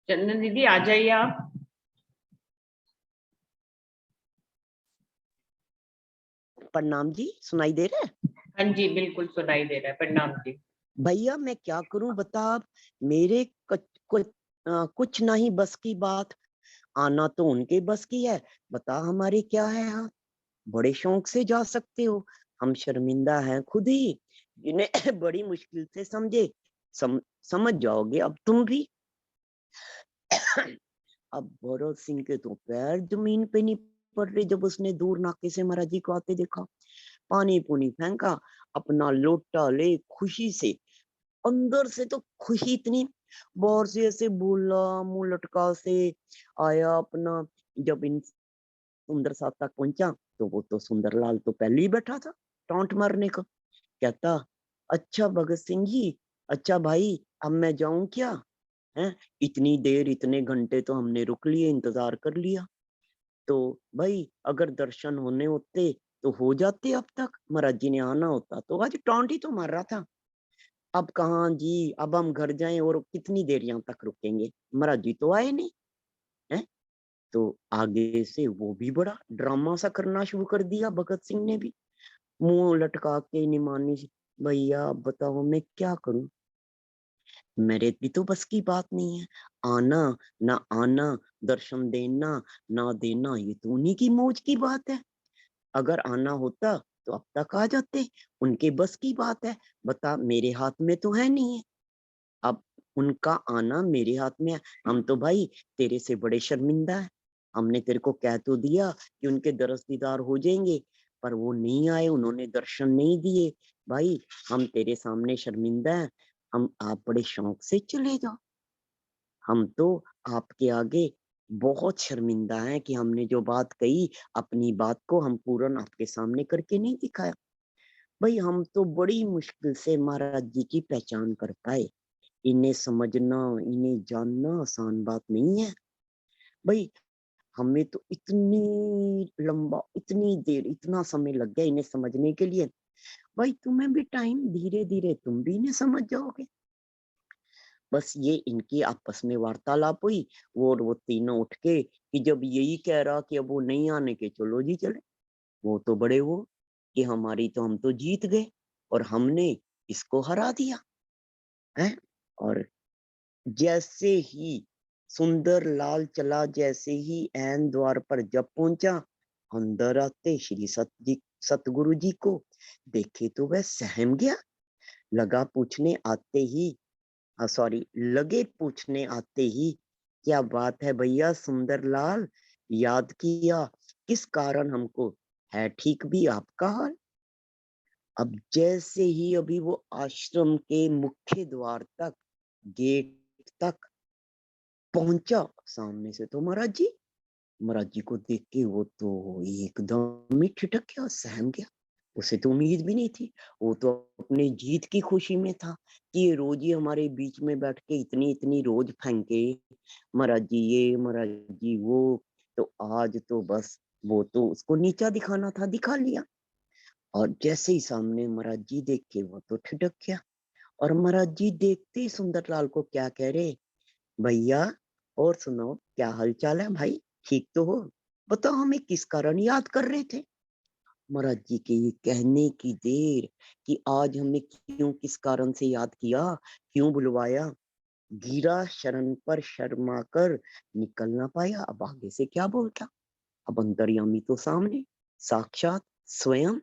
चंदन दीदी आ जाइए आप। प्रणाम जी, सुनाई दे रहा है? हाँ जी बिल्कुल सुनाई दे रहा है, प्रणाम जी। भैया मैं क्या करूं बता आप। मेरे कुछ नहीं बस की बात। आना तो उनके बस की है। बता हमारे क्या है आप। बड़े शौक से जा सकते हो। हम शर्मिंदा हैं खुद ही, जिन्हें बड़ी मुश्किल से समझे। समझ जाओगे अब तुम भी। अब भरत सिंह के तो पैर जमीन पे नहीं पड़ रहे जब उसने दूर नाके से महाराज जी को आते देखा। पानी पुनी फेंका, अपना लोटा ले खुशी से। अंदर से तो खुशी इतनी, बाहर से ऐसे बोला मुंह लटका से आया अपना। जब इन सुंदर साहब तक पहुंचा तो वो तो सुंदरलाल तो पहले ही बैठा था टॉन्ट मारने को। कहता, अच्छा भगत सिंह जी, अच्छा भाई, अब मैं जाऊं क्या? है, इतनी देर इतने घंटे तो हमने रुक लिए, इंतजार कर लिया। तो भाई अगर दर्शन होने होते तो हो जाते अब तक। महाराज जी ने आना होता तो आज टॉन्ट ही तो मार रहा था। अब कहाँ जी, अब हम घर जाएं और कितनी देर यहाँ तक रुकेंगे? महाराज जी तो आए नहीं है। तो आगे से वो भी बड़ा ड्रामा सा करना शुरू कर दिया भगत सिंह ने भी, मुंह लटका के निमानी से। भैया बताओ मैं क्या करूं, मेरे भी तो बस की बात नहीं है। आना ना आना, दर्शन देना ना देना, ये तो उन्हीं की मौज की बात है। अगर आना होता तो अब तक आ जाते, उनके बस की बात है। बता, मेरे हाथ में तो है नहीं है। अब उनका आना मेरे हाथ में है। हम तो भाई तेरे से बड़े शर्मिंदा है। हमने तेरे को कह तो दिया कि उनके दरस दीदार हो जाएंगे, पर वो नहीं आए, उन्होंने दर्शन नहीं दिए। भाई हम तेरे सामने शर्मिंदा हैं। हम आप बड़े शौक से चले जाओ। हम तो आपके आगे बहुत शर्मिंदा हैं कि हमने जो बात कही, अपनी बात को हम पूर्ण आपके सामने करके नहीं दिखाया। भाई हम तो बड़ी मुश्किल से महाराज जी की पहचान कर पाए। इन्हें समझना, इन्हें जानना आसान बात नहीं है। भाई हमें तो इतनी लंबा, इतनी देर, इतना समय लग गया इन्हें समझने के लिए। भाई तुम्हें भी टाइम, धीरे धीरे तुम भी इन्हें समझ जाओगे। बस ये इनकी आपस में वार्तालाप हुई। वो और वो तीनों उठ के कि जब यही कह रहा कि अब वो नहीं आने के, चलो जी चले। वो तो बड़े वो कि हमारी तो, हम तो जीत गए और हमने इसको हरा दिया है। और जैसे ही सुंदर लाल चला, जैसे ही ऐन द्वार पर जब पहुंचा, अंदर आते श्री सतगुरु जी को देखे तो वह सहम गया। लगा पूछने आते ही, सॉरी, लगे पूछने आते ही, क्या बात है भैया सुंदर लाल, याद किया किस कारण हमको? है ठीक भी आपका हाल? अब जैसे ही अभी वो आश्रम के मुख्य द्वार तक, गेट तक पहुंचा, सामने से तो महाराज जी को देख के वो तो एकदम ही ठिठक गया, सहम गया। उसे तो उम्मीद भी नहीं थी। वो तो अपने जीत की खुशी में था कि ये रोज ही हमारे बीच में बैठ के इतनी इतनी रोज फेंके, महाराज जी ये, महाराज जी वो। तो आज तो बस वो तो उसको नीचा दिखाना था, दिखा लिया। और जैसे ही सामने महाराज जी देख के वो तो ठिठक गया। और महाराज जी देखते ही सुंदरलाल को क्या कह रहे, भैया और सुनो, क्या हालचाल है भाई, ठीक तो हो? बताओ हमें किस कारण याद कर रहे थे? महाराज जी के ये कहने की देर कि आज हमें क्यों, किस कारण से याद किया, क्यों बुलवाया, गिरा शरण पर शर्मा कर निकल ना पाया। अब आगे से क्या बोलता? अब अंतर्यामी तो सामने, साक्षात स्वयं।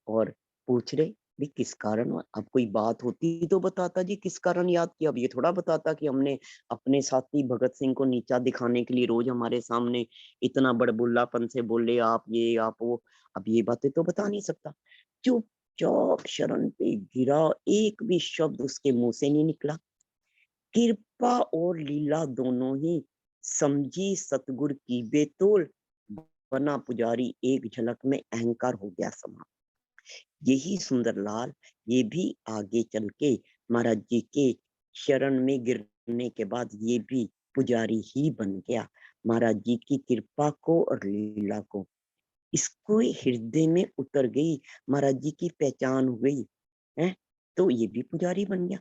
और पूछ रहे भी किस कारण, अब कोई बात होती तो बताता जी किस कारण याद किया। अब ये थोड़ा बताता कि हमने अपने साथी भगत सिंह को नीचा दिखाने के लिए रोज हमारे सामने इतना बड़बुल्लापन से बोले आप ये आप वो। अब ये बातें तो बता नहीं सकता। चुपचाप शरण पे गिरा, एक भी शब्द उसके मुंह से नहीं निकला। कृपा और लीला दोनों ही समझी सतगुरु की बेतोल, बना पुजारी एक झलक में अहंकार हो गया समा। यही सुंदरलाल, ये भी आगे चल के महाराज जी के शरण में गिरने के बाद ये भी पुजारी ही बन गया। महाराज जी की कृपा को और लीला को इसको हृदय में उतर गई, महाराज जी की पहचान हो गई है। तो ये भी पुजारी बन गया।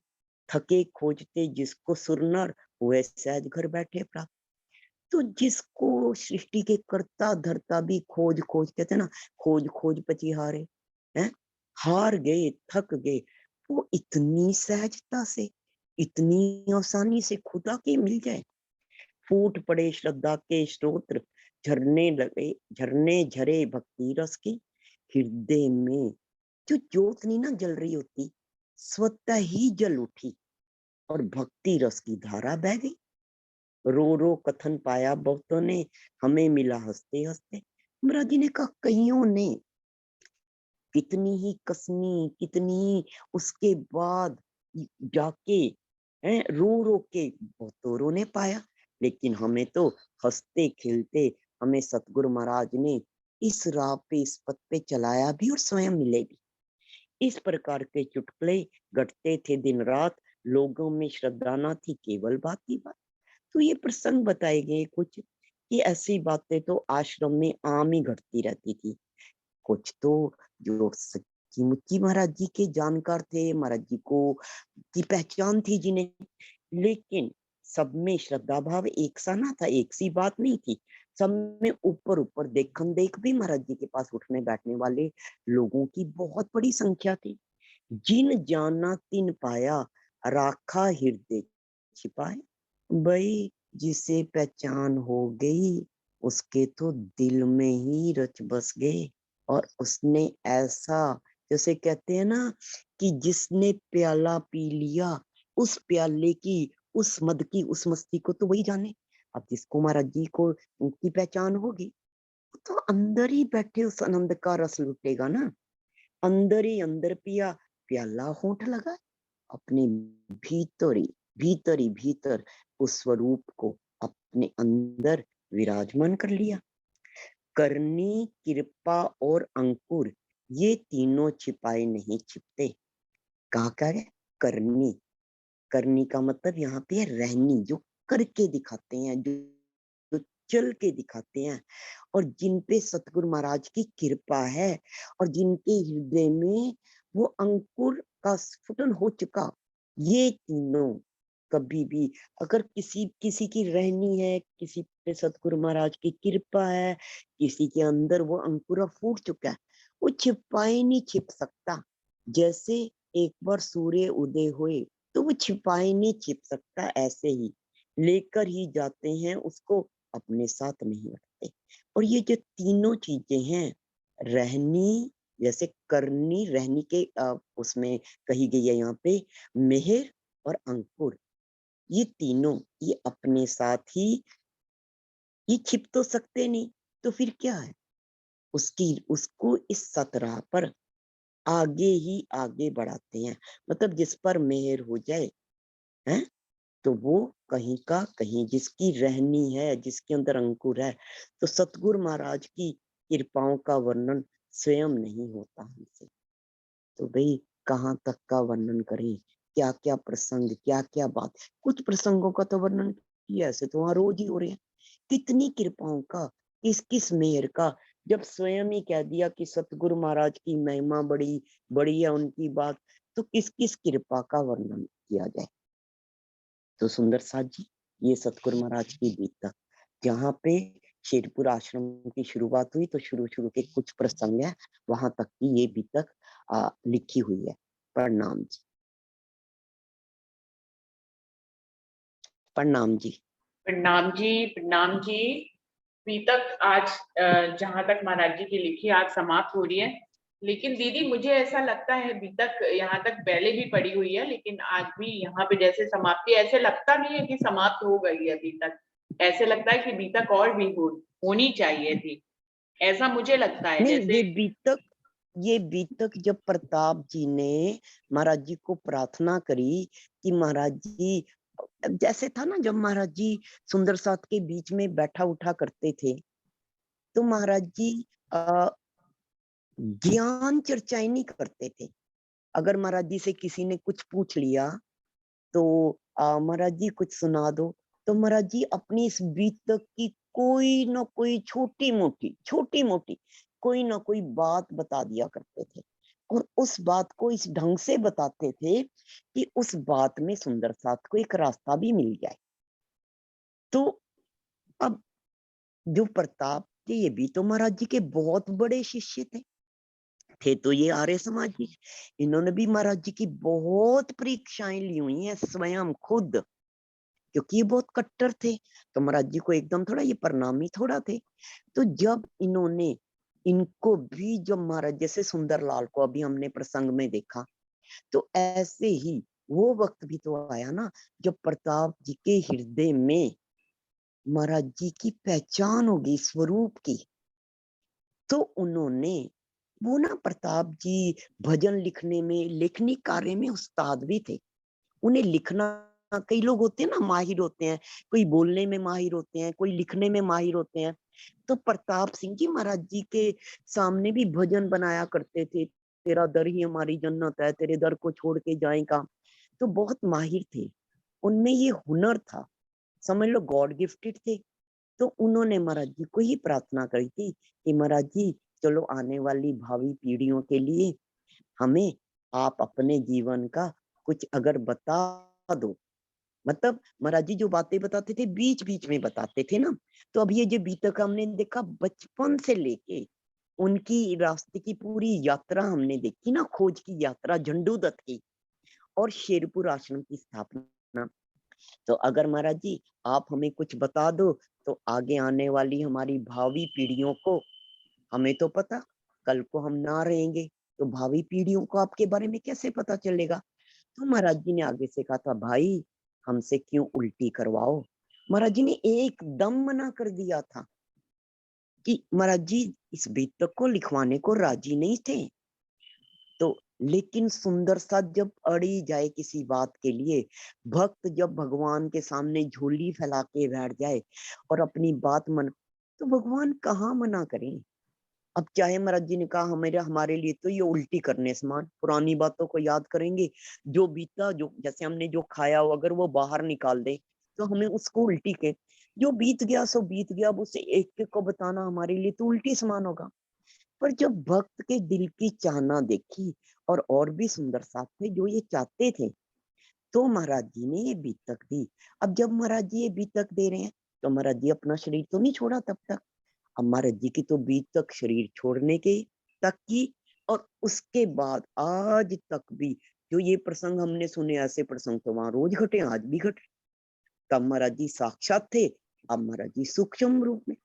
थके खोजते जिसको सुरनर, हुए सहज घर बैठे प्राप्त। तो जिसको सृष्टि के कर्ता धर्ता भी खोज खोज, कहते हैं ना, खोज खोज पची हारे, हैं, हार गए, थक गए, वो इतनी सहजता से, इतनी आसानी से खुदा के मिल जाए। फूट पड़े श्रद्धा के स्तोत्र, झरने लगे, झरने झरे भक्ति रस की, हृदय में जो ज्योत नहीं ना जल रही होती, स्वतः ही जल उठी और भक्ति रस की धारा बह गई। रो रो कथन पाया बहुतों ने, हमें मिला हंसते हंसते। महाराज जी ने कहा कईयों ने, कितनी ही कसनी, कितनी ही उसके बाद जाके, हैं, रो रो के बहुतों ने पाया, लेकिन हमें तो हंसते खेलते हमें सतगुरु महाराज ने इस राह पे, इस पथ पे चलाया भी और स्वयं मिले भी। इस प्रकार के चुटकुले घटते थे दिन रात, लोगों में श्रद्धा न थी, केवल बात ही बात। तो ये प्रसंग बताए गए कुछ, कि ऐसी बातें तो आश्रम में आम ही घटती रहती थी। कुछ तो जो सच्ची मुच्ची महाराज जी के जानकार थे, महाराज जी को की पहचान थी जिन्हें, लेकिन सब में श्रद्धा भाव एक सा ना था, एक सी बात नहीं थी। सब में ऊपर ऊपर देखन देख भी महाराज जी के पास उठने बैठने वाले लोगों की बहुत बड़ी संख्या थी। जिन जाना तिन पाया, राखा हृदय छिपाए। भाई, जिसे पहचान हो गई, उसके तो दिल में ही रच बस गए। और उसने ऐसा, जैसे कहते हैं ना, कि जिसने प्याला पी लिया, उस प्याले की, उस मद की, उस मस्ती को तो वही जाने। अब जिसको महाराज जी को उनकी पहचान होगी, तो अंदर ही बैठे उस आनंद का रस लुटेगा ना। अंदर ही अंदर पिया, प्याला होंठ लगा, अपने भीतर ही भीतर उस स्वरूप को अपने अंदर विराजमान कर लिया। करनी, कृपा और अंकुर, ये तीनों छिपाए नहीं छिपते। कहा क्या है? करनी, करनी का मतलब यहाँ पे है रहनी, जो करके दिखाते हैं, जो चल के दिखाते हैं, और जिन पे सतगुरु महाराज की कृपा है, और जिनके हृदय में वो अंकुर का स्फुटन हो चुका। ये तीनों कभी भी, अगर किसी किसी की रहनी है, किसी पे सतगुरु महाराज की कृपा है, किसी के अंदर वो अंकुर फूट चुका है, वो छिपाए नहीं छिप सकता। जैसे एक बार सूर्य उदय हुए, तो वो छिपाए नहीं छिप सकता, ऐसे ही लेकर ही जाते हैं उसको, अपने साथ नहीं रखते। और ये जो तीनों चीजें हैं, रहनी, जैसे करनी, रहनी के उसमें कही गई है यहाँ पे, मेहर और अंकुर, ये तीनों, ये अपने साथ ही, ये छिप तो सकते नहीं, तो फिर क्या है? उसकी, उसको इस सतराह पर आगे ही आगे बढ़ाते हैं। मतलब जिस पर मेहर हो जाए, हैं, तो वो कहीं का कहीं, जिसकी रहनी है, जिसके अंदर अंकुर है, तो सतगुरु महाराज की कृपाओं का वर्णन स्वयं नहीं होता हमसे। तो भाई, कहाँ तक का वर्णन करें, क्या क्या प्रसंग, क्या क्या बात। कुछ प्रसंगों का तो वर्णन किया, ऐसे तो वहां रोज ही हो रहे हैं। कितनी कृपाओं का, किस किस मेहर का, जब स्वयं ही कह दिया कि सतगुरु महाराज की महिमा बड़ी बड़ी है, उनकी बात, तो किस किस कृपा का वर्णन किया जाए। तो सुंदर साथ जी, ये सतगुरु महाराज की बीतक, जहाँ पे शेरपुर आश्रम की शुरुआत हुई, तो शुरू शुरू के कुछ प्रसंग है, वहां तक की ये बीतक लिखी हुई है। प्रणाम जी। प्रणाम जी। प्रणाम जी, प्रणाम जी। अभी तक आज जहां तक महाराज जी की लिखी आज समाप्त हो रही है, लेकिन दीदी मुझे ऐसा लगता है अभी तक यहाँ तक पहले भी पड़ी हुई है, लेकिन आज भी यहाँ पे जैसे समाप्ति, ऐसे लगता नहीं है कि समाप्त हो गई है अभी तक। ऐसे लगता है कि अभी तक और भी होनी चाहिए थी, ऐसा मुझे लगता है। नहीं, जैसे ये बीतक जब प्रताप जी ने महाराज जी को प्रार्थना करी कि महाराज जी, जैसे था ना, जब महाराज जी सुंदर साथ के बीच में बैठा उठा करते थे, तो महाराज जी अ, ज्ञान चर्चाएं नहीं करते थे। अगर महाराज जी से किसी ने कुछ पूछ लिया, तो महाराज जी कुछ सुना दो, तो महाराज जी अपनी इस बीतक की कोई ना कोई छोटी मोटी कोई ना कोई बात बता दिया करते थे। और उस बात को इस ढंग से बताते थे कि उस बात में सुंदर साथ को एक रास्ता भी मिल जाए। तो अब जो प्रताप थे ये भी तो महाराज जी के बहुत बड़े शिष्य थे तो ये आर्य समाज जी, इन्होंने भी महाराज जी की बहुत परीक्षाएं ली हुई हैं स्वयं खुद, क्योंकि ये बहुत कट्टर थे। तो महाराज जी को एकदम थोड़ा ये प्रणामी थोड़ा थे। तो जब इन्होंने इनको भी, जब महाराज जैसे सुंदरलाल को अभी हमने प्रसंग में देखा, तो ऐसे ही वो वक्त भी तो आया ना जब प्रताप जी के हृदय में महाराज जी की पहचान होगी स्वरूप की। तो उन्होंने वो ना, प्रताप जी भजन लिखने में, लेखनी कार्य में उस्ताद भी थे। उन्हें लिखना, कई लोग होते हैं ना माहिर होते हैं, कोई बोलने में माहिर होते हैं, कोई लिखने में माहिर होते हैं। तो प्रताप सिंह जी महाराज जी के सामने भी भजन बनाया करते थे, तेरा दर ही हमारी जन्नत है, तेरे दर को छोड़ के जाएगा। तो बहुत माहिर थे, उनमें ये हुनर था, समझ लो गॉड गिफ्टेड थे। तो उन्होंने महाराज जी को ही प्रार्थना करी थी कि महाराज जी चलो आने वाली भावी पीढ़ियों के लिए हमें आप अपने जीवन का कुछ अगर बता दो। मतलब महाराज जी जो बातें बताते थे बीच बीच में बताते थे ना। तो अब ये जो बीतक हमने देखा बचपन से लेके उनकी रास्ते की पूरी यात्रा हमने देखी ना, खोज की यात्रा झंडू दत्त की और शेरपुर आश्रम की स्थापना। तो अगर महाराज जी आप हमें कुछ बता दो तो आगे आने वाली हमारी भावी पीढ़ियों को, हमें तो पता कल को हम ना रहेंगे तो भावी पीढ़ियों को आपके बारे में कैसे पता चलेगा। तो महाराज जी ने आगे से कहा था भाई हमसे क्यों उल्टी करवाओ। महाराज जी ने एकदम मना कर दिया था कि महाराज जी इस बीतक को लिखवाने को राजी नहीं थे। तो लेकिन सुंदर सा जब अड़ी जाए किसी बात के लिए, भक्त जब भगवान के सामने झोली फैला के बैठ जाए और अपनी बात मन, तो भगवान कहाँ मना करें। अब चाहे महाराज जी ने कहा हमारे हमारे लिए तो ये उल्टी करने समान, पुरानी बातों को याद करेंगे, जो बीता, जो जैसे हमने जो खाया हो अगर वो बाहर निकाल दे तो हमें उसको उल्टी के, जो बीत गया सो बीत गया, अब उसे एक एक को बताना हमारे लिए तो उल्टी समान होगा। पर जब भक्त के दिल की चाहना देखी और भी सुंदर साथ थे जो ये चाहते थे, तो महाराज जी ने ये बीतक दी। अब जब महाराज जी ये बीतक दे रहे हैं तो महाराज जी अपना शरीर तो नहीं छोड़ा तब तक। अब महाराज जी की तो बीतक शरीर छोड़ने के तक की, और उसके बाद आज तक भी जो ये प्रसंग हमने सुने, ऐसे प्रसंग तो वहां रोज घटे, आज भी घटे। तब महाराज जी साक्षात थे, अब महाराज जी सूक्ष्म रूप में।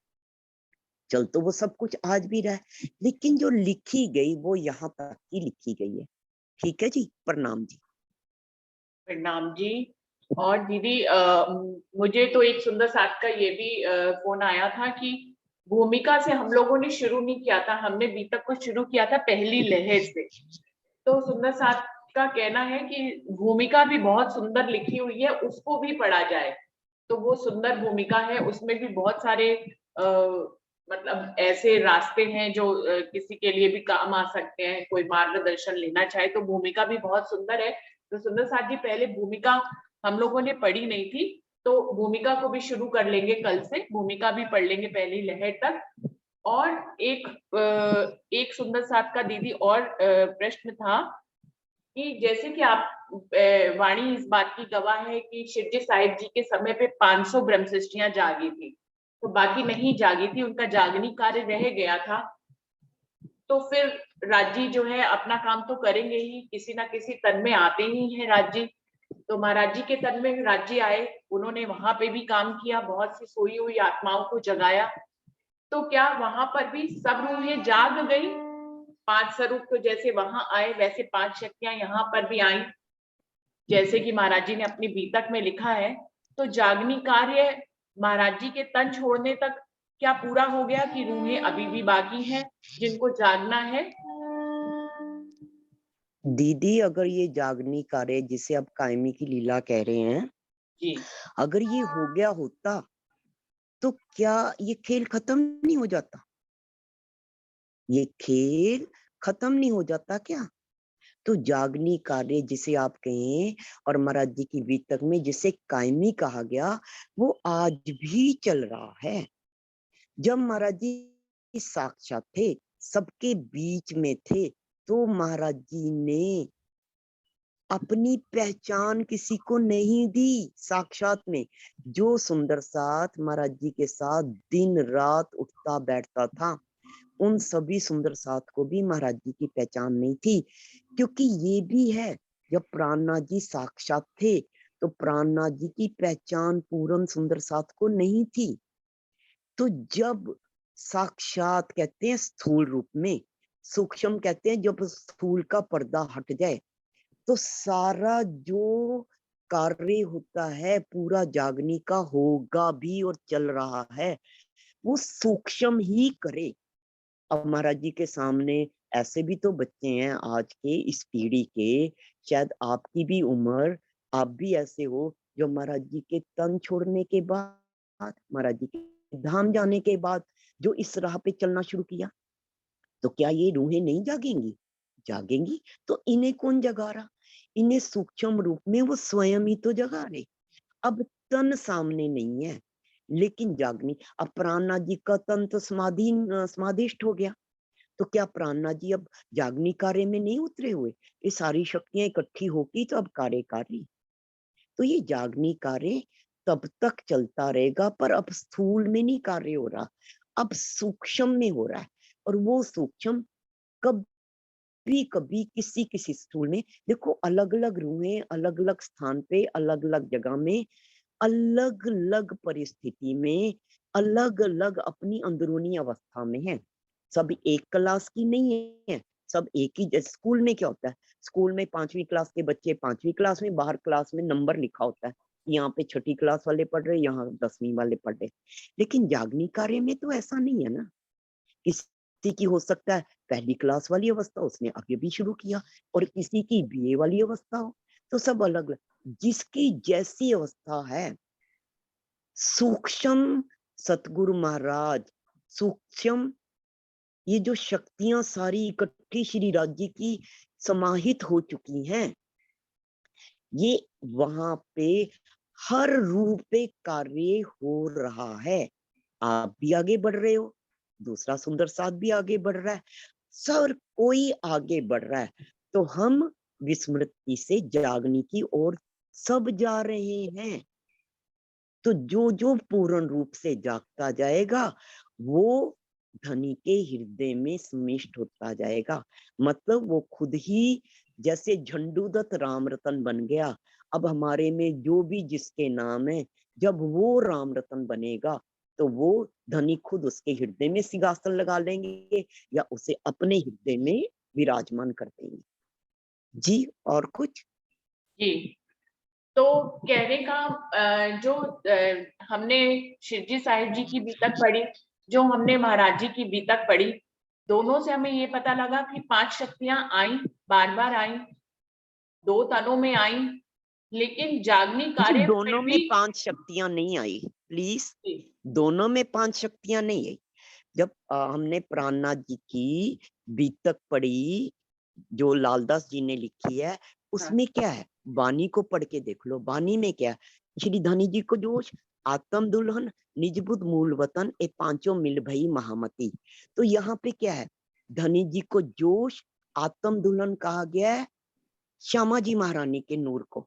चल तो वो सब कुछ आज भी रहा है, लेकिन जो लिखी गई वो यहाँ तक ही लिखी गई है। ठीक है जी, प्रणाम जी। प्रणाम जी। और दीदी मुझे तो एक सुंदर साथ का ये भी फोन आया था कि भूमिका से हम लोगों ने शुरू नहीं किया था, हमने बीतक को शुरू किया था पहली लहर से। तो सुंदर साथ का कहना है कि भूमिका भी बहुत सुंदर लिखी हुई है, उसको भी पढ़ा जाए। तो वो सुंदर भूमिका है, उसमें भी बहुत सारे मतलब ऐसे रास्ते हैं जो किसी के लिए भी काम आ सकते हैं, कोई मार्गदर्शन लेना चाहे तो भूमिका भी बहुत सुंदर है। तो सुंदर साथ जी पहले भूमिका हम लोगों ने पढ़ी नहीं थी, तो भूमिका को भी शुरू कर लेंगे कल से, भूमिका भी पढ़ लेंगे पहली लहर तक। और एक सुंदर साथ का दीदी और प्रश्न था कि जैसे कि आप वाणी इस बात की गवाह है कि शिवजी साहिब जी के समय पे 500 ब्रह्म सृष्टियां जागी थी, तो बाकी नहीं जागी थी, उनका जागनी कार्य रह गया था। तो फिर राजी जो है अपना काम तो करेंगे ही, किसी ना किसी तन में आते ही हैं राजी। तो महाराज जी के तन में राज्य आए, उन्होंने वहां पे भी काम किया, बहुत सी सोई हुई आत्माओं को जगाया। तो क्या वहां पर भी सब रूहें जाग गई? 5 स्वरूप तो जैसे वहां आए वैसे 5 शक्तियां यहाँ पर भी आई, जैसे कि महाराज जी ने अपनी बीतक में लिखा है। तो जागनी कार्य महाराज जी के तन छोड़ने तक क्या पूरा हो गया कि रूहें अभी भी बाकी हैं जिनको जागना है? दीदी अगर ये जागनी कार्य जिसे आप कायमी की लीला कह रहे हैं, जी। अगर ये हो गया होता तो क्या ये खेल खत्म नहीं हो जाता? ये खेल खत्म नहीं हो जाता क्या? तो जागनी कार्य जिसे आप कहें और महाराज जी की बीतक में जिसे कायमी कहा गया, वो आज भी चल रहा है। जब महाराज जी साक्षात थे, सबके बीच में थे, तो महाराज जी ने अपनी पहचान किसी को नहीं दी। साक्षात में जो सुंदर साथ महाराज जी के साथ दिन रात उठता बैठता था, उन सभी सुंदर साथ को भी महाराज जी की पहचान नहीं थी। क्योंकि ये भी है, जब प्राणनाथ जी साक्षात थे तो प्राणनाथ जी की पहचान पूर्ण सुंदर साथ को नहीं थी। तो जब साक्षात कहते हैं स्थूल रूप में, सूक्ष्म कहते हैं जब स्थूल का पर्दा हट जाए, तो सारा जो कार्य होता है पूरा जागने का होगा भी और चल रहा है, वो सूक्ष्म ही करे। अब महाराज जी के सामने ऐसे भी तो बच्चे हैं आज के इस पीढ़ी के, शायद आपकी भी उम्र, आप भी ऐसे हो, जो महाराज जी के तन छोड़ने के बाद, महाराज जी के धाम जाने के बाद जो इस राह पे चलना शुरू किया, तो क्या ये रूहें नहीं जागेंगी? जागेंगी। तो इन्हें कौन जगा रहा? इन्हें सूक्ष्म रूप में वो स्वयं ही तो जगा रहे। अब तन सामने नहीं है, लेकिन जागनी। अब प्राणनाथ जी का तन तो समाधिष्ट हो गया, तो क्या प्राणनाथ जी अब जागनी कार्य में नहीं उतरे हुए? ये सारी शक्तियां इकट्ठी होगी तो अब कार्य कर रही। तो ये जागनी कार्य तब तक चलता रहेगा, पर अब स्थूल में नहीं कार्य हो रहा, अब सूक्ष्म में हो रहा है। और वो सूक्ष्म कभी कभी किसी किसी स्थूल में, देखो अलग अलग रूहें अलग अलग स्थान पे अलग अलग जगह में अलग अलग परिस्थिति में अलग अलग अपनी अंदरूनी अवस्था में है। सब एक क्लास की नहीं है, सब एक ही। जैसे स्कूल में क्या होता है, स्कूल में 5वीं क्लास के बच्चे 5वीं क्लास में, बाहर क्लास में नंबर लिखा होता है, यहाँ पे 6ठी क्लास वाले पढ़ रहे, यहाँ 10वीं वाले पढ़ रहे। लेकिन जागनी कार्य में तो ऐसा नहीं है ना। किसी की हो सकता है पहली क्लास वाली अवस्था उसने अभी भी शुरू किया, और किसी की बीए वाली अवस्था हो, तो सब अलग अलग जिसकी जैसी अवस्था है। सूक्ष्म सतगुरु महाराज, सूक्ष्म ये जो शक्तियां सारी इकट्ठी श्री राज जी की समाहित हो चुकी हैं, ये वहां पे हर रूप पे कार्य हो रहा है। आप भी आगे बढ़ रहे हो, दूसरा सुंदर साथ भी आगे बढ़ रहा है, सर कोई आगे बढ़ रहा है, तो हम विस्मृति से जागने की ओर सब जा रहे हैं। तो जो जो पूर्ण रूप से जागता जाएगा, वो धनी के हृदय में समिष्ट होता जाएगा। मतलब वो खुद ही जैसे झंडूदत्त राम रतन बन गया। अब हमारे में जो भी जिसके नाम है, जब वो राम रतन बनेगा, तो वो धनी खुद उसके हृदय में सिंहासन लगा लेंगे, या उसे अपने हृदय में विराजमान कर देंगे। जी, और कुछ? जी, तो कहने का जो हमने शिवजी साहिब जी की बीतक पढ़ी, जो हमने महाराज जी की बीतक पढ़ी, दोनों से हमें ये पता लगा कि 5 शक्तियां आई, बार बार आई, 2 तनों में आई, लेकिन जागनी जी, कार्य फिर दोनों में भी 5 शक्तियां नहीं आई, प्लीज। जी, दोनों में 5 शक्तियां नहीं आई। जब हमने प्राणनाथ जी की बीतक पढ़ी, जो लालदास जी ने लिखी है, हाँ, उसमें क्या है, वाणी को पढ़ के देख लो। वाणी में क्या है, श्री धनी जी को जोश, आत्म दुल्हन, निज बुद्ध मूल वतन, ए पांचों मिल भई महामती। तो यहाँ पे क्या है, धनी जी को जोश, आत्म दुल्हन कहा गया है श्यामा जी महारानी के नूर को।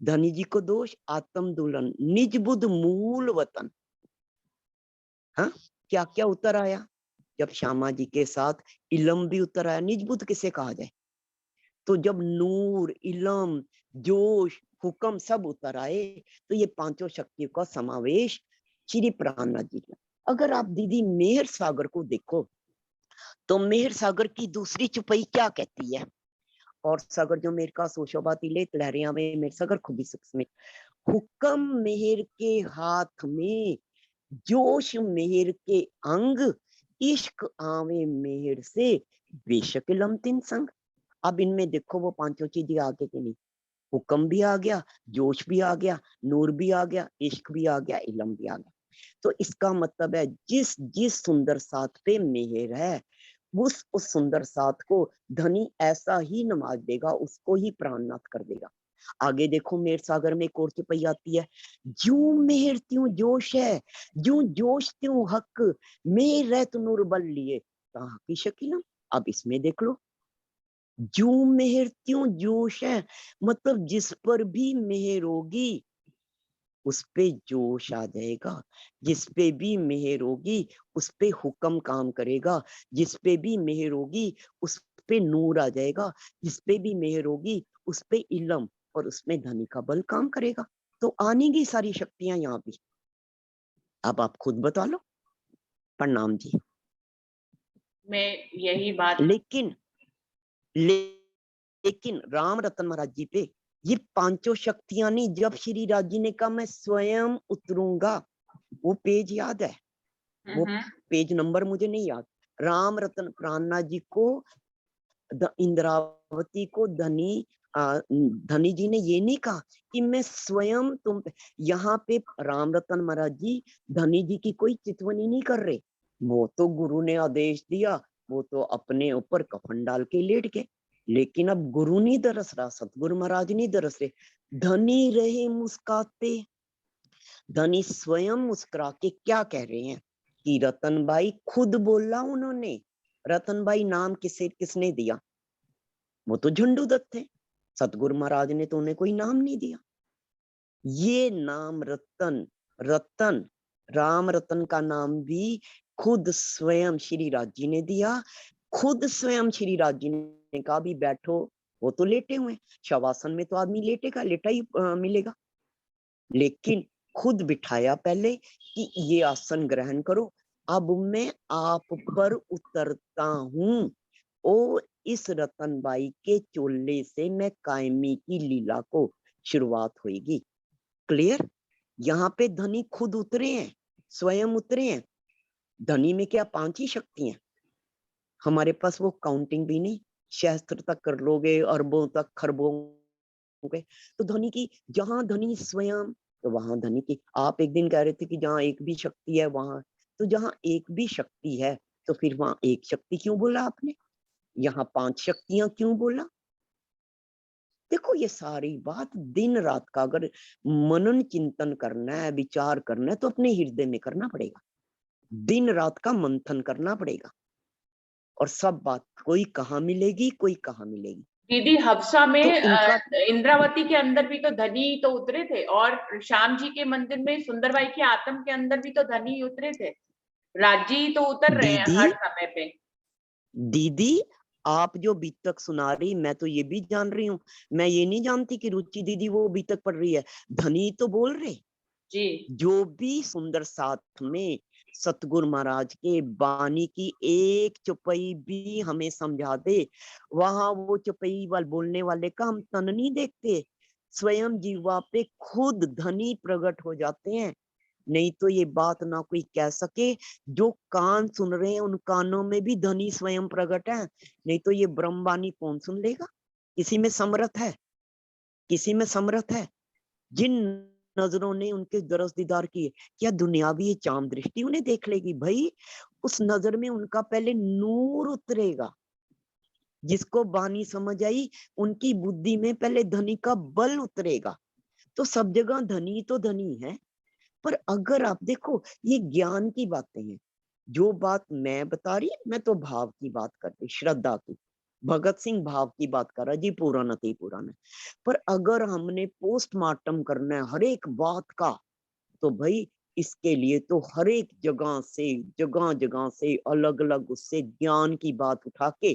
धनी जी को दोष, आत्म दुल्हन, निज बुद्ध मूल वतन। हाँ, क्या क्या उतर आया जब श्यामा जी के साथ इलम भी उतर आया। निज बुद्ध किसे कहा जाए? तो जब नूर, इलम, जोश, हुक्म सब उतर आए, तो ये पांचों शक्तियों का समावेश श्री प्राणनाथ जी का। अगर आप दीदी मेहर सागर को देखो, तो मेहर सागर की दूसरी चुपई क्या कहती है? और सागर जो मेर का सोशोबा तिले लहरिया में मेर सागर खुदी सुख में, हुक्म मेहर के हाथ में, जोश मेहर के अंग, इश्क आवे मेहर से, बेशक लमतिन संग। अब इनमें देखो वो पांचों चीजें आगे की नहीं, हुक्म भी आ गया, जोश भी आ गया, नूर भी आ गया, इश्क भी आ गया, इलम भी आ गया। तो इसका मतलब है जिस जिस सुंदर साथ पे मेहर है, उस सुंदर साथ को धनी ऐसा ही नमाज देगा, उसको ही प्राणनाथ कर देगा। आगे देखो मेर सागर में एक और चौपाई आती है, ज्यों मेहर त्यों जोश है, ज्यों जोश त्यों हक, मेहर रहत नूर बल लिए, कहाँ की शकीलम। अब इसमें देख लो, जो मेहर त्यों जोश है, मतलब जिस पर भी मेहर होगी उस पे जोश आ जाएगा, जिस पे भी मेहर होगी उस पे हुक्म काम करेगा, जिस पे भी मेहर होगी उस पे नूर आ जाएगा, जिस पे भी मेहर होगी उस पे इल्म और उसमें धनी का बल काम करेगा। तो आने की सारी शक्तियां यहाँ भी। अब आप खुद बता लो। प्रणाम जी। मैं यही बात लेकिन लेकिन राम रतन महाराज जी पे ये पांचों शक्तियां नहीं, जब श्री राज जी ने कहा मैं स्वयं उतरूंगा, वो पेज याद है, वो पेज नंबर मुझे नहीं याद। राम रतन प्राणनाथ जी को इंद्रावती को धनी जी ने ये नहीं कहा कि मैं स्वयं तुम पे। यहाँ पे राम रतन महाराज जी धनी जी की कोई चितवनी नहीं कर रहे, वो तो गुरु ने आदेश दिया, वो तो अपने ऊपर कफन डाल के लेट गए। लेकिन अब गुरु नहीं दरस रहा, सतगुरु महाराज नहीं दरस रहे, धनी रहे मुस्काते। धनी स्वयं मुस्कुरा के क्या कह रहे हैं कि रतन भाई खुद बोला उन्होंने। रतन भाई नाम किसने दिया? वो तो झंडू दत्त थे, सतगुरु महाराज ने तो उन्हें कोई नाम नहीं दिया। ये नाम रतन, रतन राम रतन का नाम भी खुद स्वयं श्री राज जी ने दिया। खुद स्वयं श्री राज जी ने कहा भी बैठो, वो तो लेटे हुए, शवासन में तो आदमी लेटेगा, लेटा ही मिलेगा, लेकिन खुद बिठाया पहले कि ये आसन ग्रहण करो, अब मैं आप पर उतरता हूं। ओ इस रतनबाई के चोले से मैं कायमी की लीला को शुरुआत होगी। क्लियर? यहाँ पे धनी खुद उतरे हैं, स्वयं उतरे हैं। धनी में क्या 5 ही शक्ति हैं? हमारे पास वो काउंटिंग भी नहीं, सहस्त्र तक कर लोगे, अरबों तक, खरबों के। तो धनी की जहां धनी स्वयं, तो वहां धनी की। आप एक दिन कह रहे थे कि जहां एक भी शक्ति है वहां, तो जहां एक भी शक्ति है तो फिर वहां एक शक्ति क्यों बोला आपने? यहाँ 5 शक्तियां क्यों बोला? देखो ये सारी बात दिन रात का अगर मनन चिंतन करना है, विचार करना है, तो अपने हृदय में करना पड़ेगा, दिन रात का मंथन करना पड़ेगा। और सब बात कोई कहाँ मिलेगी, कोई कहाँ मिलेगी। दीदी हफ्सा में तो इनका इंद्रावती के अंदर भी तो धनी तो उतरे थे, और श्याम जी के मंदिर में सुंदरबाई के आत्म के अंदर भी तो धनी उतरे थे। राजी तो उतर रहे हैं दीदी हर समय पे। दीदी आप जो बीतक सुना रही, मैं तो ये भी जान रही हूँ, मैं ये नहीं जानती कि रुचि दीदी वो बीतक पढ़ रही है। धनी तो बोल रहे, जी जो भी सुंदर साथ में सतगुरु महाराज के बानी की एक चौपाई भी हमें समझा दे, वहां वो चौपाई वाल बोलने वाले का हम तन नहीं देखते, स्वयं जीवा पे खुद धनी प्रकट हो जाते हैं। नहीं तो ये बात ना कोई कह सके, जो कान सुन रहे हैं उन कानों में भी धनी स्वयं प्रकट है, नहीं तो ये ब्रह्मवाणी कौन सुन लेगा? किसी में समर्थ है? किसी में समर्थ है? जिन नजरों ने उनके दरस दीदार किए, क्या दुनियावी ये चाम दृष्टि उन्हें देख लेगी? भाई उस नजर में उनका पहले नूर उतरेगा। जिसको बानी समझ आई उनकी बुद्धि में पहले धनी का बल उतरेगा। तो सब जगह धनी तो धनी है, पर अगर आप देखो ये ज्ञान की बातें हैं। जो बात मैं बता रही, मैं तो भाव की बात कर रही, श्रद्धा की। भगत सिंह भाव की बात कर रहा जी, पुराना थी पुराना। पर अगर हमने पोस्टमार्टम करना है हर एक बात का, तो भाई इसके लिए तो हर एक जगह जगह से अलग अलग उससे ज्ञान की बात उठा के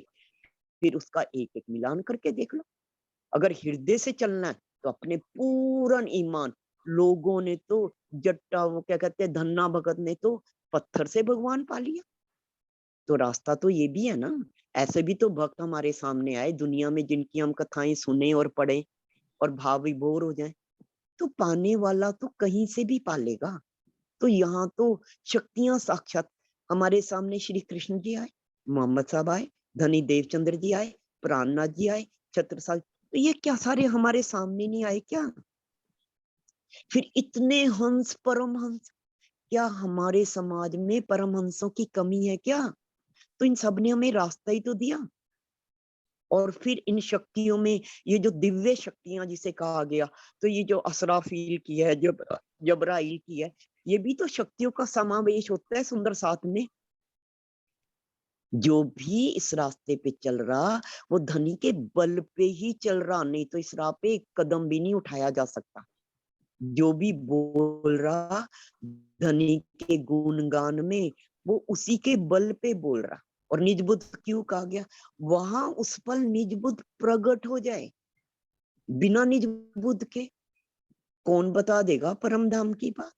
फिर उसका एक एक मिलान करके देख लो। अगर हृदय से चलना है तो अपने पूर्ण ईमान। लोगों ने तो जट्टा, वो क्या कहते हैं, धन्ना भगत ने तो पत्थर से भगवान पा लिया। तो रास्ता तो ये भी है ना। ऐसे भी तो भक्त हमारे सामने आए दुनिया में, जिनकी हम कथाएं सुने और पढ़े और भाव विभोर हो जाए। तो पाने वाला तो कहीं से भी पालेगा। तो यहाँ तो शक्तियां साक्षात हमारे सामने, श्री कृष्ण जी आए, मोहम्मद साहब आए, धनी देवचंद्र जी आए, प्राणनाथ जी आए, छत्रसाल, तो ये क्या सारे हमारे सामने नहीं आए क्या? फिर इतने हंस परमहंस, क्या हमारे समाज में परमहंसों की कमी है क्या? तो इन सब ने हमें रास्ता ही तो दिया। और फिर इन शक्तियों में ये जो दिव्य शक्तियां जिसे कहा गया, तो ये जो असराफील की है, जबराइल की है, ये भी तो शक्तियों का समावेश होता है सुंदर साथ में। जो भी इस रास्ते पे चल रहा वो धनी के बल पे ही चल रहा, नहीं तो इस राह पे एक कदम भी नहीं उठाया जा सकता। जो भी बोल रहा धनी के गुणगान में, वो उसी के बल पे बोल रहा। और निज बुद्ध क्यों कहा गया? वहां उस पल निज बुद्ध प्रकट हो जाए। बिना निज बुद्ध के कौन बता देगा परम धाम की बात?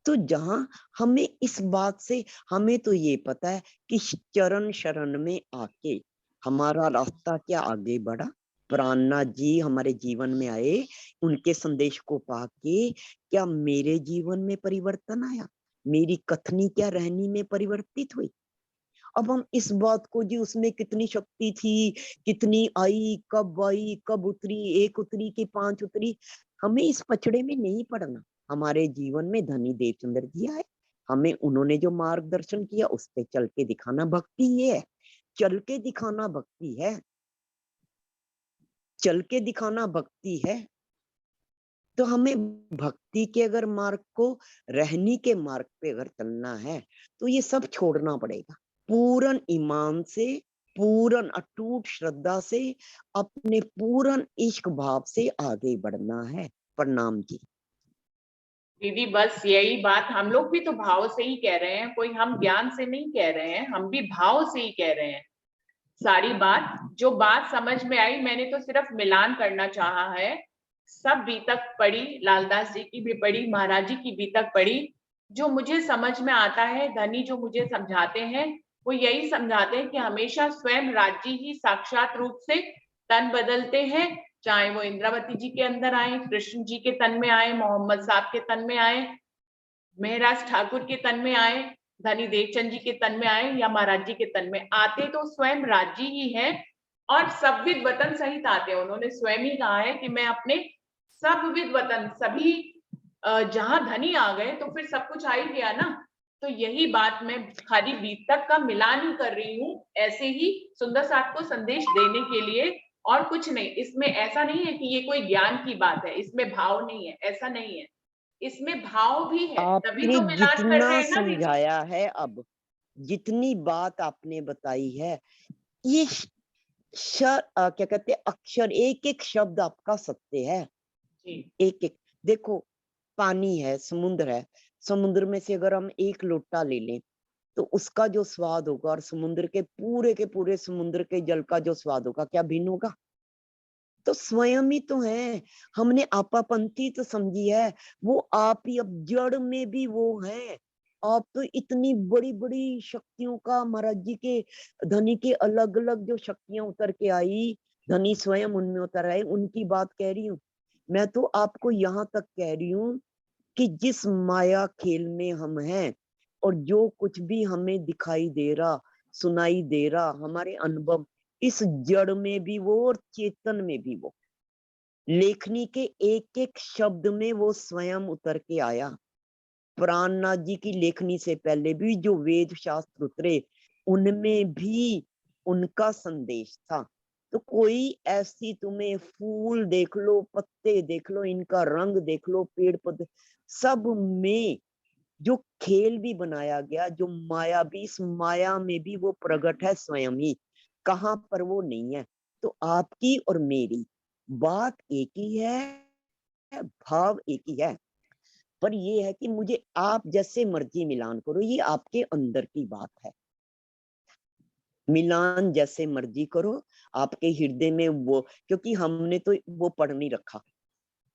तो जहां हमें इस बात से, हमें तो ये पता है कि चरण शरण में आके हमारा रास्ता क्या आगे बढ़ा। प्राणनाथ जी हमारे जीवन में आए, उनके संदेश को पाके क्या मेरे जीवन में परिवर्तन आया? मेरी कथनी क्या रहनी में परिवर्तित हुई? अब हम इस बात को, जी उसमें कितनी शक्ति थी, कितनी आई, कब उतरी, एक उतरी कि पांच उतरी, हमें इस पचड़े में नहीं पड़ना। हमारे जीवन में धनी देवचंद्र जी आए, हमें उन्होंने जो मार्गदर्शन किया उस पे चल के दिखाना भक्ति ये है। चल के दिखाना भक्ति है, चल के दिखाना भक्ति है। तो हमें भक्ति के अगर मार्ग को, रहनी के मार्ग पे अगर चलना है तो ये सब छोड़ना पड़ेगा। पूर्ण ईमान से, पूर्ण अटूट श्रद्धा से, अपने पूर्ण इश्क भाव से आगे बढ़ना है। प्रणाम जी। दीदी बस यही बात, हम लोग भी तो भाव से ही कह रहे हैं, कोई हम ज्ञान से नहीं कह रहे हैं, हम भी भाव से ही कह रहे हैं। सारी बात, जो बात समझ में आई मैंने तो सिर्फ मिलान करना चाहा है। सब बीतक पढ़ी, लालदास जी की भी पढ़ी, महाराज जी की बीतक पढ़ी। जो मुझे समझ में आता है, धनी जो मुझे समझाते हैं वो यही समझाते हैं कि हमेशा स्वयं राज्य ही साक्षात रूप से तन बदलते हैं। चाहे वो इंद्रावती जी के अंदर आए, कृष्ण जी के तन में आए, मोहम्मद साहब के तन में आए, मेहराज ठाकुर के तन में आए, धनी देवचंद जी के तन में आए, या महाराज जी के तन में आते तो स्वयं राज्य ही है। और सब विद वतन सहित आते हैं। उन्होंने स्वयं ही कहा है कि मैं अपने सब विद वतन, सभी जहां धनी आ गए तो फिर सब कुछ आ ही गया ना। तो यही बात मैं खाली बीतक का मिलान ही कर रही हूँ, ऐसे ही सुंदर साथ को संदेश देने के लिए, और कुछ नहीं। इसमें ऐसा नहीं है कि ये कोई ज्ञान की बात है, इसमें भाव नहीं है, ऐसा नहीं है, इसमें भाव भी है, तभी आपने तो मिलान कर जितना रहे हैं ना दीदी। समझाया है, अब जितनी बात आपने बताई है, ये क्या कहते हैं, अक्षर, एक एक शब्द आपका सत्य है। जी एक एक, देखो पानी है, समुद्र है, समुद्र में से अगर हम एक लोटा ले लें तो उसका जो स्वाद होगा और समुद्र के पूरे समुद्र के जल का जो स्वाद होगा, क्या भिन्न होगा? तो स्वयं ही तो है। हमने आपापंथी तो समझी है, वो आप ही, अब जड़ में भी वो है। आप तो इतनी बड़ी बड़ी शक्तियों का, महाराज जी के, धनी के अलग अलग जो शक्तियां उतर के आई, धनी स्वयं उनमें उतर आए, उनकी बात कह रही हूँ। मैं तो आपको यहाँ तक कह रही हूँ कि जिस माया खेल में हम हैं, और जो कुछ भी हमें दिखाई दे रहा, सुनाई दे रहा, हमारे अनुभव, इस जड़ में भी वो और चेतन में भी वो, लेखनी के एक एक शब्द में वो स्वयं उतर के आया। प्राणनाथ जी की लेखनी से पहले भी जो वेद शास्त्र उतरे, उनमें भी उनका संदेश था। तो कोई ऐसी, तुम्हें फूल देख लो, पत्ते देख लो, इनका रंग देख लो, पेड़ पौधे, सब में जो खेल भी बनाया गया, जो माया भी, इस माया में भी वो प्रकट है स्वयं ही। कहाँ पर वो नहीं है। तो आपकी और मेरी बात एक ही है, भाव एक ही है। पर ये है कि मुझे आप जैसे मर्जी मिलान करो, ये आपके अंदर की बात है। मिलान जैसे मर्जी करो, आपके हृदय में वो, क्योंकि हमने तो वो पढ़ नहीं रखा।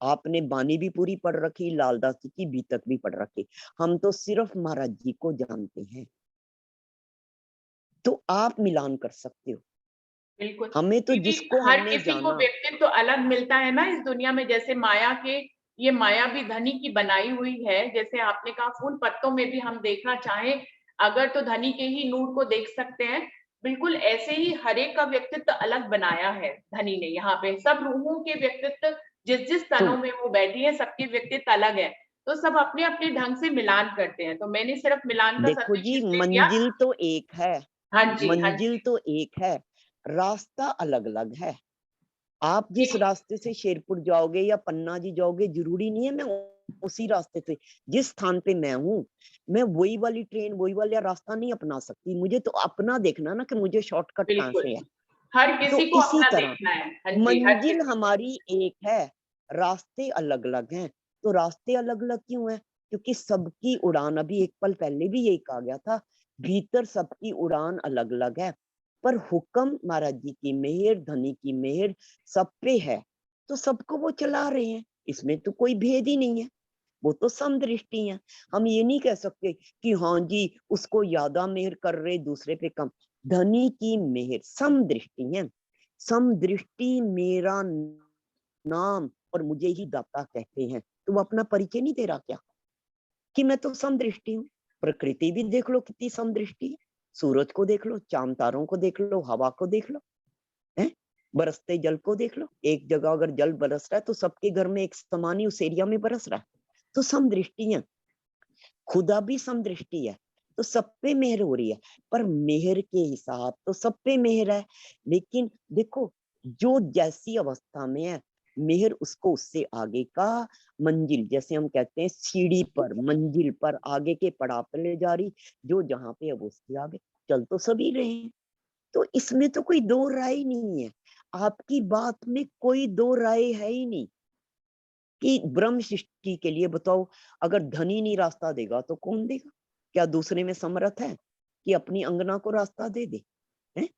आपने बानी भी पूरी पढ़ रखी, लालदास जी की बीतक भी पढ़ रखी, हम तो सिर्फ महाराज जी को जानते हैं। तो आप मिलान कर सकते हो। बिल्कुल हमें तो दीदी, जिसको हर हमने किसी को जाना, व्यक्तित्व तो अलग मिलता है ना इस दुनिया में। जैसे माया के, ये माया भी धनी की बनाई हुई है। जैसे आपने कहा फूल पत्तों में भी हम देखना चाहे अगर तो धनी के ही नूर को देख सकते हैं। बिल्कुल ऐसे ही हर एक का व्यक्तित्व अलग बनाया है धनी ने। यहाँ पे सब रूहों के व्यक्तित्व जिस जिस तो तनों में वो बैठी है, सबके व्यक्तित्व अलग है। तो सब अपने अपने ढंग से मिलान करते हैं। तो मैंने सिर्फ मिलान का देखो संदेश जी, इसलिए दिया। मंजिल तो एक है, हाँ जी, हाँ मंजिल जी। तो एक है, रास्ता अलग अलग है। आप जिस एक रास्ते से शेरपुर जाओगे या पन्ना जी जाओगे, जरूरी नहीं है मैं उसी रास्ते से, जिस स्थान पे मैं हूँ, मैं वही वाली ट्रेन, वही वाला रास्ता नहीं अपना सकती। मुझे तो अपना देखना ना कि मुझे शॉर्टकट कहाँ बिल्कुल, से है। हर किसी तो को इसी अपना तरह देखना है। हाँ जी, हर मंजिल किसी हमारी एक है, रास्ते अलग-अलग हैं। तो रास्ते अलग-अलग क्यों हैं? क्योंकि सबकी उड़ान, अभी एक पल पहले भी यही कहा गया था, भीतर सबकी उड़ान अलग-अलग है। पर हुक्म महाराज जी की मेहर, धनी की मेहर सब पे है, तो सबको वो चला रहे हैं। इसमें तो कोई भेद ही नहीं है। वो तो समदृष्टि है। हम ये नहीं कह सकते कि हाँ जी, उसको ज्यादा मेहर कर रहे, दूसरे पे कम। धनी की मेहर समदृष्टि है। समदृष्टि मेरा नाम और मुझे ही दाता कहते हैं। तो वो अपना परिचय नहीं दे रहा क्या कि मैं तो समदृष्टि हूँ? प्रकृति भी देख लो कितनी समदृष्टि है। सूरज को देख लो, चांद तारों को देख लो, हवा को देख लो, हैं? बरसते जल को देख लो। एक जगह अगर जल बरस रहा है तो सबके घर में एक समान ही उस एरिया में बरस रहा है। तो समदृष्टि है। खुदा भी समदृष्टि है। तो सब पे मेहर हो रही है। पर मेहर के हिसाब तो सब पे मेहर है। लेकिन देखो, जो जैसी अवस्था में है, मेहर उसको उससे आगे का मंजिल, जैसे हम कहते हैं सीढ़ी पर, मंजिल पर, आगे के पड़ाव पे ले जा रही। जो जहां पे है वो उसके आगे। चल तो सभी रहे हैं। तो इसमें तो कोई दो राय ही नहीं है। आपकी बात में कोई दो राय है ही नहीं कि ब्रह्म सृष्टि के लिए बताओ, अगर धनी नहीं रास्ता देगा तो कौन देगा? क्या दूसरे में समर्थ है कि अपनी अंगना को रास्ता दे दे? हैं?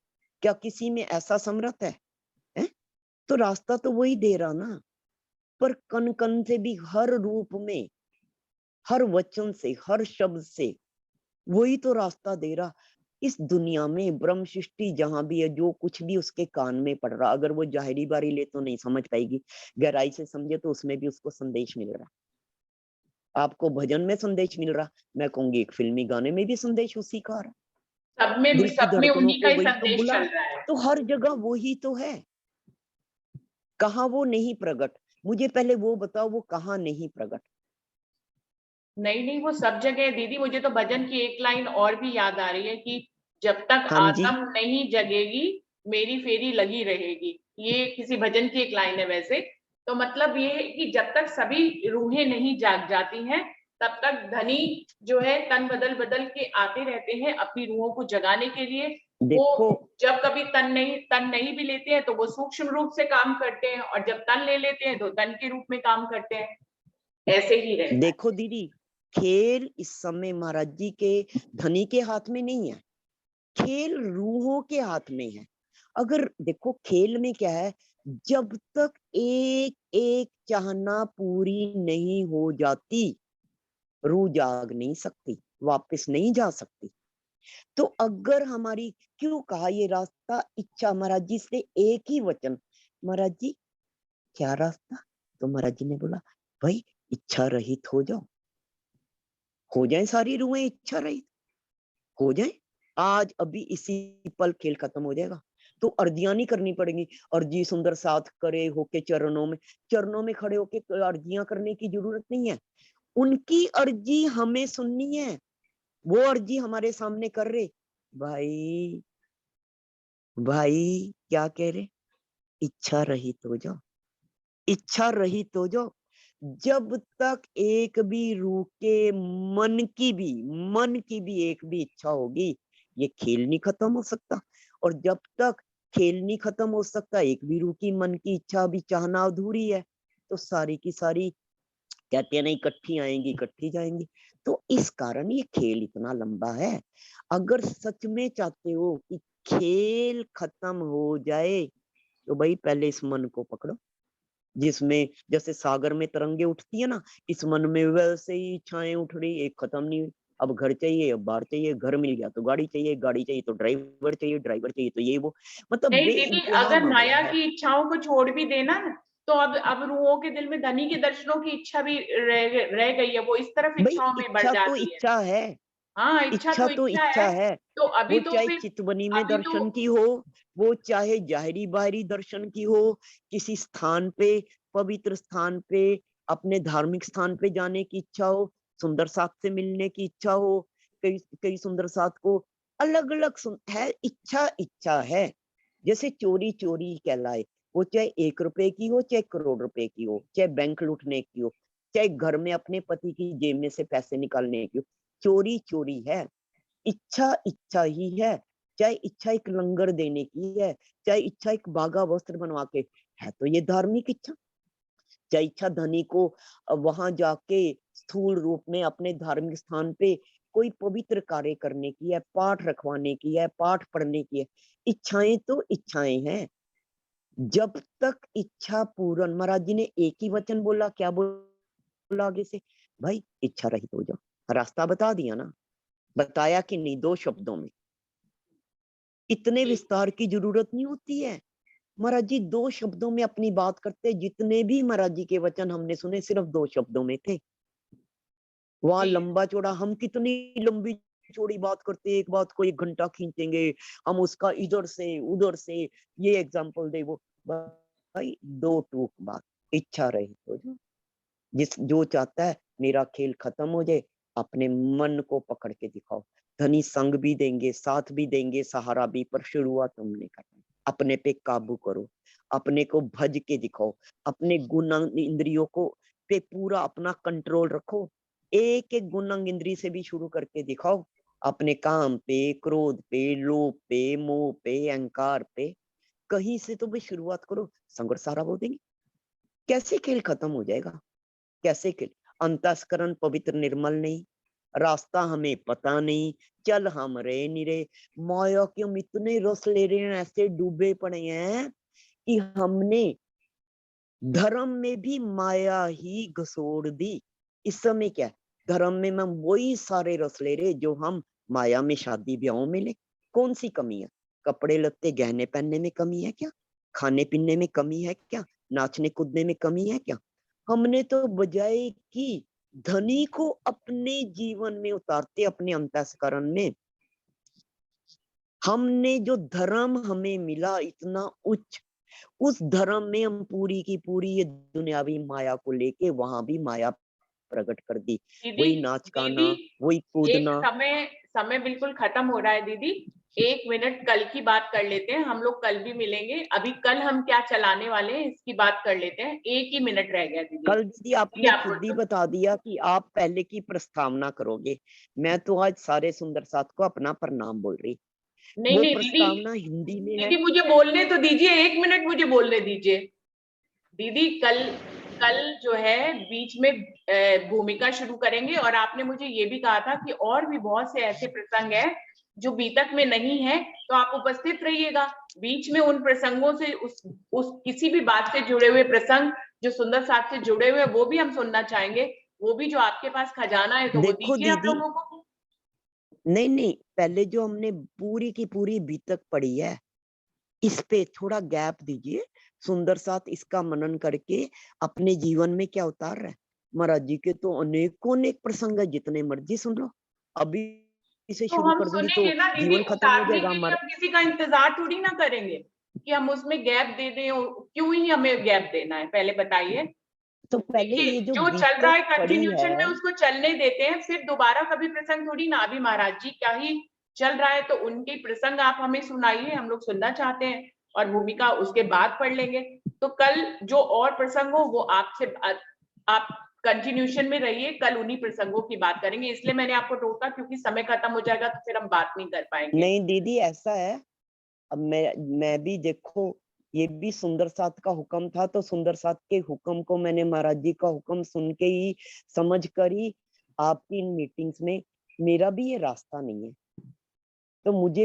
क्या किसी में ऐसा समर्थ है? हैं? तो रास्ता तो वही दे रहा ना। पर कन कन से भी, हर रूप में, हर वचन से, हर शब्द से वही तो रास्ता दे रहा। इस दुनिया में ब्रह्म सृष्टि जहां भी है, जो कुछ भी उसके कान में पड़ रहा, अगर वो जाहिरी बारी ले तो नहीं समझ पाएगी। गहराई से समझे तो उसमें भी उसको संदेश मिल रहा। आपको भजन में संदेश मिल रहा, मैं कहूंगी एक फिल्मी गाने में भी संदेश उसी का आ रहा। दिल की सब में धड़कनों उन्हीं का को ही वही तो संदेश बुला चल रहा। रहा है। तो हर जगह वही तो है। कहाँ वो नहीं प्रकट? मुझे पहले वो बताओ, वो कहाँ नहीं प्रकट? नहीं नहीं, वो सब जगह है दीदी। मुझे तो भजन की एक लाइन और भी याद आ रही है कि जब तक हाँ जी। आत्म नहीं जगेगी, मेरी फेरी लगी रहेगी। ये किसी भजन की एक लाइन है वैसे। तो मतलब ये है कि जब तक सभी रूहें नहीं जाग जाती हैं, तब तक धनी जो है तन बदल बदल के आते रहते हैं अपनी रूहों को जगाने के लिए। वो देखो, जब कभी तन नहीं भी लेते हैं तो वो सूक्ष्म रूप से काम करते हैं, और जब तन ले लेते हैं तो तन के रूप में काम करते हैं। ऐसे ही रहता है। देखो दीदी, खेल इस समय महाराज जी के, धनी के हाथ में नहीं है। खेल रूहों के हाथ में है। अगर देखो, खेल में क्या है, जब तक एक एक चाहना पूरी नहीं हो जाती, रूह जाग नहीं सकती, वापस नहीं जा सकती। तो अगर हमारी, क्यों कहा ये रास्ता इच्छा, महाराज जी से एक ही वचन, महाराज जी क्या रास्ता? तो महाराज जी ने बोला, भाई इच्छा रहित हो जाए सारी रूहें इच्छा रहित हो जाए। आज अभी इसी पल खेल खत्म हो जाएगा। तो अर्जियां नहीं करनी पड़ेंगी। अर्जी सुंदर साथ करे होके चरणों में खड़े होके अर्जियां करने की जरूरत नहीं है। उनकी अर्जी हमें सुननी है। वो अर्जी हमारे सामने कर रहे, भाई भाई क्या कह रहे, इच्छा रहित हो जाओ, इच्छा रहित हो जाओ। जब तक एक भी रूह के, मन की भी एक भी इच्छा होगी, ये खेल नहीं खत्म हो सकता। और जब तक खेल नहीं खत्म हो सकता, एक भी रूह की मन की इच्छा भी चाहना अधूरी है, तो सारी की सारी, कहते हैं ना, इकट्ठी आएंगी इकट्ठी जाएंगी। तो इस कारण ये खेल इतना लंबा है। अगर सच में चाहते हो कि खेल खत्म हो जाए, तो भाई पहले इस मन को पकड़ो, जिसमें जैसे सागर में तरंगे उठती है ना, इस मन में वैसे ही इच्छाएं उठ रही, एक खत्म नहीं हुई। अब घर चाहिए, अब बाहर चाहिए, घर मिल गया तो गाड़ी चाहिए तो ड्राइवर चाहिए तो ये वो, मतलब नहीं दीदी, बेइंतहा अगर मामला माया है। की इच्छाओं को छोड़ भी देना ना, तो अब रूहों के दिल में धनी के दर्शनों की इच्छा भी रह गई है। वो इस तरफ भाई इच्छाओं में बढ़ इच्छा तो जाती है। इच्छा है। हाँ, इच्छा इच्छा तो तो इच्छा इच्छा है। है। तो अभी वो तो चाहे फिर, चितवनी में अभी तो दर्शन की हो, वो चाहे जाहिरी बाहरी दर्शन की हो, किसी स्थान पे, पवित्र स्थान पे, अपने धार्मिक स्थान पे जाने की इच्छा हो, सुंदर साथ से मिलने की इच्छा हो, कई कई सुंदर साथ को, अलग अलग है। इच्छा इच्छा है। जैसे चोरी चोरी कहलाए, वो चाहे 1 रुपए की हो, चाहे करोड़ रुपए की हो, चाहे बैंक लूटने की हो, चाहे घर में अपने पति की जेब में से पैसे निकालने की, चोरी चोरी है। इच्छा इच्छा ही है, चाहे इच्छा एक लंगर देने की है, चाहे इच्छा एक बागा वस्त्र बनवा के है, तो ये धार्मिक इच्छा। चाहे इच्छा धनी को वहां जाके स्थूल रूप में अपने धार्मिक स्थान पे कोई पवित्र कार्य करने की है, पाठ रखवाने की है, पाठ पढ़ने की है। इच्छाएं तो इच्छाएं हैं। जब तक इच्छा पूर्ण, महाराज जी ने एक ही वचन बोला, क्या बोला आगे से? भाई इच्छा रहित हो जाओ। रास्ता बता दिया ना, बताया कि नहीं? 2 शब्दों में। इतने विस्तार की जरूरत नहीं होती है। महाराज जी 2 शब्दों में अपनी बात करते। जितने भी महाराज जी के वचन हमने सुने सिर्फ 2 शब्दों में थे। वहां जी लंबा चौड़ा हम कितनी लंबी चौड़ी बात करते, एक बात को 1 घंटा खींचेंगे हम, उसका इधर से उधर से ये एग्जाम्पल दे वो। भाई 2 टूक बात, इच्छा रहित हो जाओ। जो चाहता है मेरा खेल खत्म हो जाए, अपने मन को पकड़ के दिखाओ। धनी संग भी देंगे, साथ भी देंगे, सहारा भी, पर शुरुआत हमने करनी। अपने पे काबू करो, अपने को भज के दिखाओ, अपने गुण इंद्रियों को पे पूरा अपना कंट्रोल रखो। एक एक गुण इंद्रिय से भी शुरू करके दिखाओ। अपने काम पे, क्रोध पे, लोभ पे, मोह पे, अहंकार पे, कहीं से तो भी शुरुआत करो। संग सारा बोल देंगे। कैसे खेल खत्म हो जाएगा? कैसे खेल? अंतस्करण पवित्र निर्मल नहीं, रास्ता हमें पता नहीं, चल हम रहे नहीं रहे। माया के हम इतने रस ले रहे हैं, ऐसे डूबे पड़े हैं कि हमने धर्म में भी माया ही घसोड़ दी। इस समय क्या है, धर्म में हम वही सारे रस ले रहे जो हम माया में शादी ब्याहों में ले। कौन सी कमी है? कपड़े लत्ते गहने पहनने में कमी है क्या? खाने पीने में कमी है क्या? नाचने कूदने में कमी है क्या? हमने तो बजाय कि धनी को अपने जीवन में उतारते, अपने अंतःकरण में, हमने जो धर्म हमें मिला इतना उच्च, उस धर्म में हम पूरी की पूरी ये दुनियावी माया को लेके वहां भी माया प्रकट कर दी। दीदी, वही नाच दीदी गाना, वही एक कूदना। समय समय बिल्कुल खत्म हो रहा है दीदी। 1 मिनट कल की बात कर लेते हैं, हम लोग कल भी मिलेंगे। अभी कल हम क्या चलाने वाले हैं इसकी बात कर लेते हैं। 1 ही मिनट रह गया दीदी। कल दीदी दीदी आपने आप खुद ही बोलो। बता दिया कि आप पहले की प्रस्तावना करोगे। मैं तो आज सारे सुंदर साथ को अपना प्रणाम बोल रही। नहीं वो नहीं दीदी, प्रस्तावना हिंदी में है। दीदी मुझे बोलने तो दीजिए, 1 मिनट मुझे बोलने दीजिए। दीदी कल कल जो है बीच में भूमिका शुरू करेंगे, और आपने मुझे ये भी कहा था कि और भी बहुत से ऐसे प्रसंग हैं जो बीतक में नहीं है, तो आप उपस्थित रहिएगा। बीच में उन प्रसंगों से उस किसी भी बात से जुड़े हुए प्रसंग जो सुंदर साथ से जुड़े हुए, वो भी हम सुनना चाहेंगे। वो भी जो आपके पास खजाना है तो वो देखो दीजिए आप दीदी, लोगों को। नहीं नहीं, पहले जो हमने पूरी की पूरी बीतक पढ़ी है, इस पे थोड़ा गैप दीजिए। सुंदर साथ इसका मनन करके अपने जीवन में क्या उतार रहा है। महाराज जी के तो अनेकों अनेक प्रसंग है, जितने मर्जी सुन लो। अभी इसे तो शुरू हम कर दूंगी तो सुनेंगे ना दीदी, जीवन खत्म हो उतारने जाएगा के लिए हमारा। हम किसी का इंतजार थोड़ी ना करेंगे कि हम उसमें गैप दे दें। और क्यों ही हमें गैप देना है, पहले बताइए। तो पहले देखिए ये जो जो चल रहा बीतक है पड़ी कंटिन्यूशन में है, उसको चलने देते हैं, फिर दोबारा कभी प्रसंग थोड़ी ना। अभी महाराज जी क्या ही चल रहा है, तो उनके प्रसंग आप हमें सुनाइए, हम लोग सुनना चाहते हैं। और भूमिका उसके बाद पढ़ लेंगे। तो कल जो और प्रसंग हो वो आपसे आप कंटिन्यूशन में रहिए, कल उन्हीं प्रसंगों की बात करेंगे। इसलिए मैंने आपको टोका, क्योंकि समय खत्म हो जाएगा तो फिर हम बात नहीं कर पाएंगे। नहीं दीदी ऐसा है। अब मैं भी देखो, ये भी सुंदर साथ का हुक्म था, तो सुंदर साथ के हुक्म को मैंने महाराज जी का हुक्म सुन के ही, समझ कर ही आपकी इन मीटिंग्स में, मेरा भी ये रास्ता नहीं है, तो मुझे